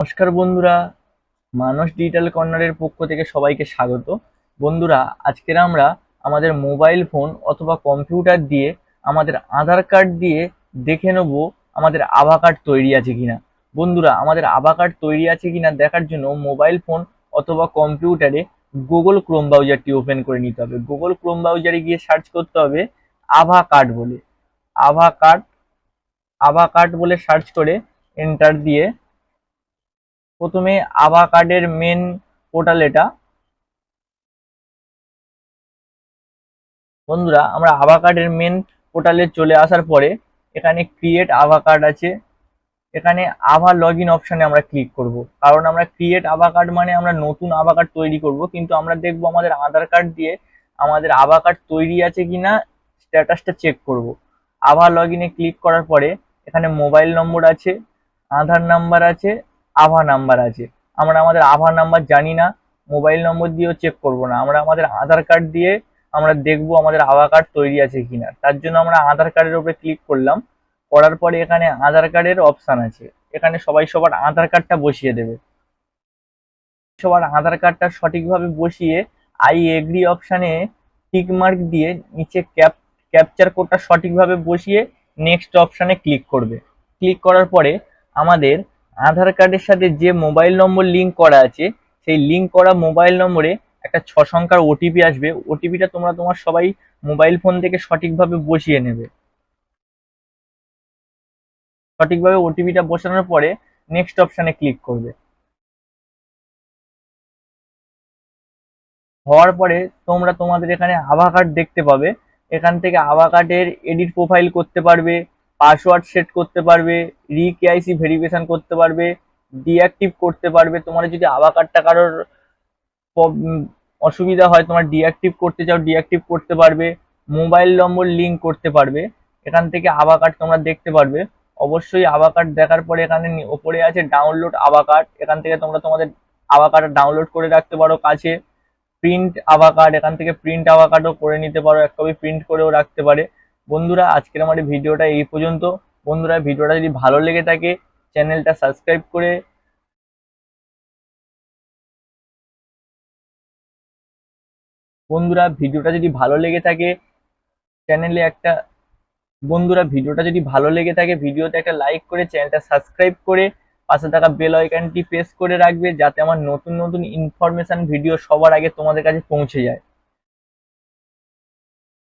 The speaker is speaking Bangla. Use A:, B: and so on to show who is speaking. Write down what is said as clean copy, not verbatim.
A: নমস্কার বন্ধুরা, মানস ডিজিটাল কর্নারের পক্ষ থেকে সবাইকে স্বাগত। বন্ধুরা, আজকের আমরা আমাদের মোবাইল ফোন অথবা কম্পিউটার দিয়ে আমাদের আধার কার্ড দিয়ে দেখে নেব আমাদের আভা কার্ড তৈরি আছে কিনা। বন্ধুরা, আমাদের আভা কার্ড তৈরি আছে কিনা দেখার জন্য মোবাইল ফোন অথবা কম্পিউটারে গুগল ক্রোম ব্রাউজারটি ওপেন করে নিতে হবে। গুগল ক্রোম ব্রাউজারে গিয়ে সার্চ করতে হবে আভা কার্ড বলে। আভা কার্ড আভা কার্ড বলে সার্চ করে এন্টার দিয়ে প্রথমে আভা কার্ডের মেন পোর্টাল এটা। বন্ধুরা, আমরা আভা কার্ডের মেন পোর্টালে চলে আসার পরে এখানে ক্রিয়েট আভা কার্ড আছে। এখানে আভা লগ ইন অপশানে আমরা ক্লিক করব, কারণ আমরা ক্রিয়েট আভা কার্ড মানে আমরা নতুন আভা কার্ড তৈরি করব, কিন্তু আমরা দেখব আমাদের আধার কার্ড দিয়ে আমাদের আভা কার্ড তৈরি আছে কিনা স্ট্যাটাসটা চেক করব। আভা লগ ইনে ক্লিক করার পরে এখানে মোবাইল নম্বর আছে, আধার নাম্বার আছে, আভা নাম্বার আছে। আমরা আমাদের আভা নাম্বার জানি না, মোবাইল নম্বর দিয়েও চেক করব না, আমরা আমাদের আধার কার্ড দিয়ে আমরা দেখবো আমাদের আভা কার্ড তৈরি আছে কিনা। তার জন্য আমরা আধার কার্ডের উপরে ক্লিক করলাম। করার পরে এখানে আধার কার্ডের অপশান আছে, এখানে সবাই সবার আধার কার্ডটা বসিয়ে দেবে। সবার আধার কার্ডটা সঠিকভাবে বসিয়ে আই এগ্রি অপশানে টিক মার্ক দিয়ে নিচে ক্যাপচার কোডটা সঠিকভাবে বসিয়ে নেক্সট অপশানে ক্লিক করবে। ক্লিক করার পরে আমাদের আধার কার্ডের সাথে যে মোবাইল নম্বর লিঙ্ক করা আছে সেই লিঙ্ক করা মোবাইল নম্বরে একটা 6 সংখ্যার ওটিপি আসবে। ওটিপিটা তোমরা তোমার সবাই মোবাইল ফোন থেকে সঠিকভাবে বসিয়ে নেবে। সঠিকভাবে ওটিপিটা বসানোর পরে নেক্সট অপশানে ক্লিক করবে। হওয়ার পরে তোমরা তোমাদের এখানে আভা কার্ড দেখতে পাবে। এখান থেকে আভা কার্ডের এডিট প্রোফাইল করতে পারবে, পাসওয়ার্ড সেট করতে পারবে, কেআইসি ভেরিফিকেশন করতে পারবে, ডিঅ্যাক্টিভ করতে পারবে। তোমার যদি আভা কার্ডটা কারোর অসুবিধা হয়, তোমার ডিঅ্যাক্টিভ করতে চাও ডিঅ্যাক্টিভ করতে পারবে, মোবাইল নম্বর লিঙ্ক করতে পারবে। এখান থেকে আভা কার্ড তোমরা দেখতে পারবে। অবশ্যই আভা কার্ড দেখার পরে এখানে ওপরে আছে ডাউনলোড আভা কার্ড, এখান থেকে তোমরা তোমাদের আভা কার্ড ডাউনলোড করে রাখতে পারো কাছে। প্রিন্ট আভা কার্ড, এখান থেকে প্রিন্ট আভা কার্ডও করে নিতে পারো, এক কপি প্রিন্ট করেও রাখতে পারে। বন্ধুরা, আজকের আমাদের ভিডিওটা এই পর্যন্ত। বন্ধুরা, ভিডিওটা যদি ভালো লেগে থাকে চ্যানেলটা সাবস্ক্রাইব করে বন্ধুরা ভিডিওটা যদি ভালো লেগে থাকে চ্যানেলে একটা বন্ধুরা ভিডিওটা যদি ভালো লেগে থাকে ভিডিওতে একটা লাইক করে চ্যানেলটা সাবস্ক্রাইব করে পাশে থাকা বেল আইকনটি প্রেস করে রাখবে, যাতে আমার নতুন নতুন ইনফরমেশন ভিডিও সবার আগে তোমাদের কাছে পৌঁছে যায়।